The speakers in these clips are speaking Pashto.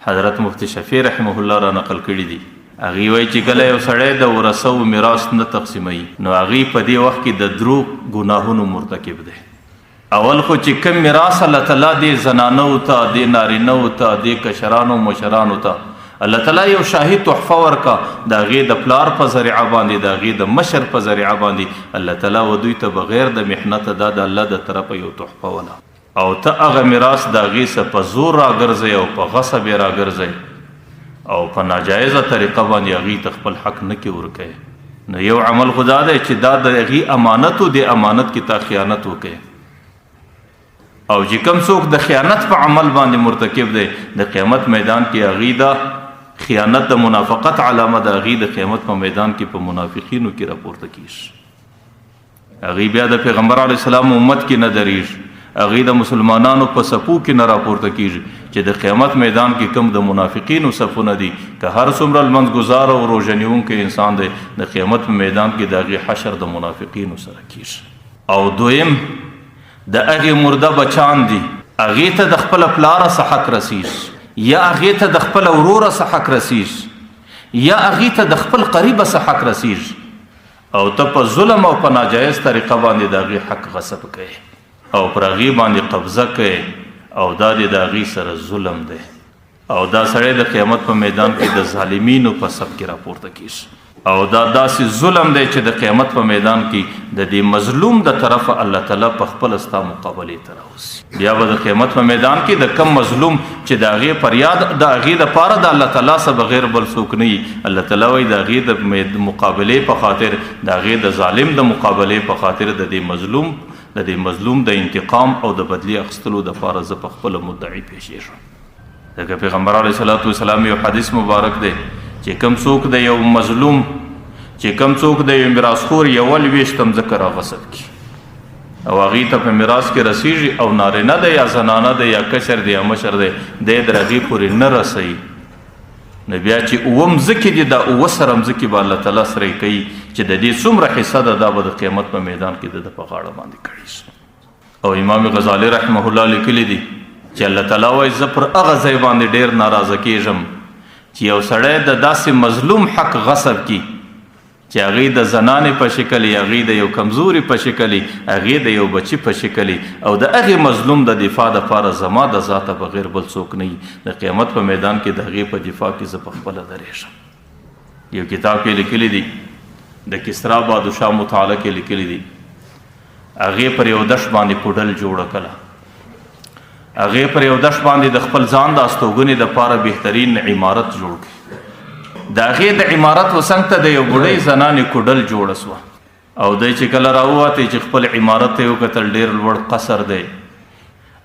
حضرت مفتی شفیع رحمه الله را نقل کړي دي. هغه وایي چې کله یو سړی د ورثو میراث نه تقسیموي نو هغه په دې وخت کې د درو ګناهونو مرتکب دی. اول خو چې کم میراث الله تعالی دې زنانو ته، دې نارینو ته، دې کشرانو مشرانو ته الله تعالی یو شاهي تحفه ورکا، د هغې د پلار په ذریعه باندې، د هغې د مشر په ذریعه باندې الله تعالی و دوی ته بغیر د محنت دا د الله د طرفه یو تحفه ولا، او ته هغه میراث د هغې څه په زور راګرځئ او په غصب یې راګرځئ او په ناجایزه طریقه باندې هغې ته خپل حق نه کې ورکوئ. نو یو عمل خدا دی چې دا د هغې امانت و، د امانت کې تا خیانت وکړئ. او چې کوم څوک د خیانت په عمل باندې مرتکب دی د قیامت میدان کې هغې دا خیانت د منافقت علامه د هغې د قیامت په میدان کې په منافقینو کې راپورته کیږي. هغې بیا د پیغمبر علیه السلام امت کې نه درېږي، هغې د مسلمانانو په صفو کې نه راپورته کیږي چې د قیامت میدان کې کوم د منافقینو صفونه دي که هر څومره لمونځګزار او روژه نیونکی انسان دی د قیامت په میدان کې د هغې حشر د منافقینو سره کیږي. او دویم د هغې مرده بچان دي، هغې ته د خپله پلاره څه حق رسیږي، یا هغې ته د خپله وروره څه حق رسیږي، یا هغې ته د خپل قریبه څه حق رسیږي، او ته په ظلم او په ناجایز طریقه باندې د هغې حق غصب کوې او پر هغې باندې قبضه کوې، او دا د هغې سره ظلم دی. او دا سړی د قیامت په میدان کې د ظالمینو په صف کې راپورته کیږي. او دا داسې ظلم دی چې د قیامت په میدان کې د دې مظلوم د طرفه الله تعالی په خپله ستا مقابلې ته راوځي. بیا به د قیامت په میدان کې د کم مظلوم چې د هغې فریاد د هغې دپاره د الله تعالی څخه بغیر بل څوک نه وي، الله تعالی وایي د هغې د مقابلې په خاطر، د هغې د ظالم د مقابلې په خاطر د دې مظلوم د انتقام او د بدلی اخیستلو دپاره زه په خپله مدعي پیښیږم. ځکه پیغمبر علیه الصلاة والسلام یو حدیث مبارک دی چې کم څوک د یو مظلوم، چې کم څوک د یو میراثخور یو لویشتم ځکه راغصب کړي او هغې ته په میراث کې رسیږي او نارینه دی یا زنانه دی یا کشر دی یا مشر دی، دی در هغې پورې نه رسوي، نو بیا چې اووه مځکې دي دا اووه سره مځکې به الله تعالی سره یې کوي چې د دې څومره حصه ده دا به د قیامت په میدان کې د ده په غاړه باندې کړي. او امام غزالی رحمه الله لیکلی دي چې الله تعالی وایي زه پر هغه ځای باندې ډېر ناراضه کېږم چې یو سړی د داسې مظلوم حق غصب کړي چې هغې د زنانې په شکل یې، هغې د یو کمزوري په شکل یې، هغې د یو بچي په شکل یې، او د هغې مظلوم د دفاع دپاره زما د ذاته بغیر بل څوک نه وي. د قیامت په میدان کې د هغې په دفاع کې زه پخپله درېږم. یو کتاب کې لیکلی دي، د کسرا بادشاه مطالعه کې لیکلی دي، هغې پر یو دشت باندې کوډل جوړه کړه، هغې پر یو دشت باندې د خپل ځان د استوګنې دپاره بهترین عمارت جوړ کړي. د هغې د عمارت وڅنګ ته د یو بوډۍ زنانې کوډل جوړه سوه، او دی چې کله راووتی چې خپل عمارت ته یې وکتل ډېر لوړ قصر دی،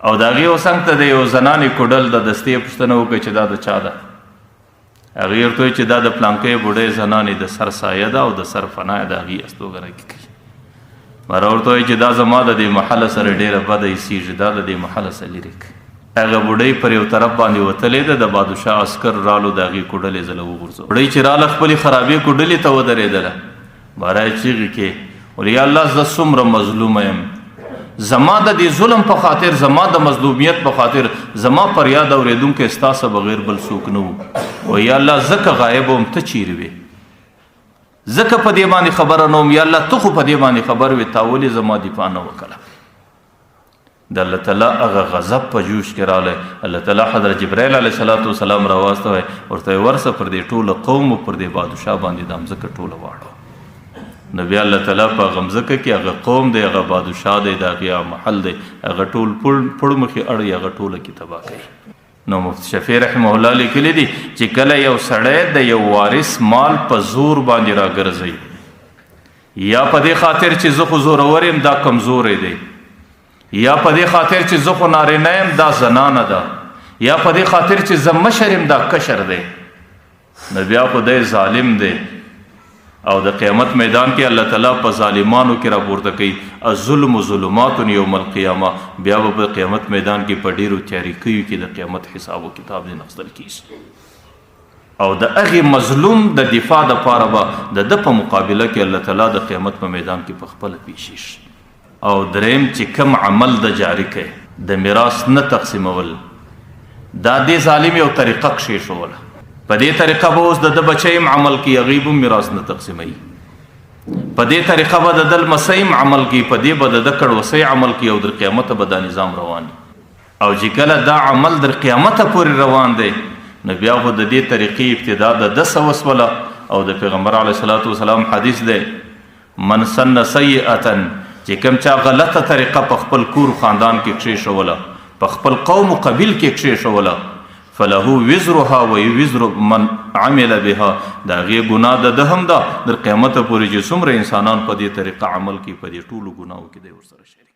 او د هغې وڅنګ ته د یو زنانې کوډل د دستې پوښتنه وکړه چې دا د چا ده؟ هغې ورته وایي چې دا د پلانکۍ بوډۍ زنانې د سر سایه ده او د سر فنا یې د هغې استوګنه کې کوي. مره ورته وایي چې دا زما د دې محله سره ډېره بده ایسېږي، دا د دې محله څخه لرې کړي. هغه بوډۍ پر یو طرف باندې وتلې ده، د بادشاه عسکر رالو د هغې کوډلې زله وغورځوه. بوډۍ چې راله خپلې خرابې کوډلې ته ودرېدله، باره یې چیغې کړې ویل یا الله زه څومره مظلومه یم، زما د دې ظلم په خاطر، زما د مظلومیت په خاطر زما فریاد اورېدونکی ستا څخه بغیر بل څوک نه و. و یا الله ځکه غایب وم ته چیرې وې، ځکه په دې باندې خبره نه وم، یا الله ته خو په دې باندې خبر وې، تا ولې زما دفاع نه وکړه؟ د الله تعالی هغه غضب په جوش کې راغلی. الله تعالی حضرت جبرائیل علیه الصلاة والسلام راواستوی، ورته یې ورسه پر دې ټوله قوم و پر دې بادشاه باندې دا مځکه ټوله واړوه. نو بیا الله تعالی په هغه مځکه کې هغه قوم دی، هغه بادشاه دی، د هغې محل دی، هغه ټول پړمخې اړوي، هغه ټوله کې تباه کوي. نو مفتی شفیع رحمه الله لیکلی دي چې کله یو سړی د یو وارث مال په زور باندې راګرځوي، یا په دې خاطر چې زه خو زورور یم دا کمزوری دی، یا په دې خاطر چې زه خو نارینه یم دا زنانه ده، یا په دې خاطر چې زه مشر یم دا کشر دی، نو بیا خو دی ظالم دی. او د قیامت میدان کې الله تعالی په ظالمانو کې راپورته کوي الظلم ظلمات یوم القیامه. بیا به په قیامت میدان کې په ډېرو تیاریکیو کې د قیامت حساب و کتاب دی نغستل کیږي، او د هغې مظلوم د دفاع دپاره به د ده په مقابله کې الله تعالی د قیامت په میدان کې په خپله پیښیږي. او دریم چې کم عمل د جاری کوي، د میراث نه تقسیمول، دا دې ظالم یو طریقه کښېښوله. په دې طریقه به اوس د ده بچی هم عمل کوي، هغوی به میراث نه تقسیموي. په دې طریقه به د ده لمسی هم عمل کوي، په دې به د ده کړوسی عمل کوي او در قیامته به دا نظام روان وي. او چې کله دا عمل در قیامته پورې روان دی نو بیا خو د دې طریقې ابتدا د ده څه وسوله. او د پیغمبر علیه صلات وسلام حدیث دی من سن سیئتا چې کوم چا غلطه طریقه په خپل کور خاندان کې کښېښوله، په خپل قوم و قبیل کې کښېښوله، فله وزرها و وزر من عمل بها، د هغې ګناه د ده هم ده در قیامته پورې چې څومره انسانان په دې طریقه عمل کوي په دې ټولو ګناهو کې دی ورسره شریک.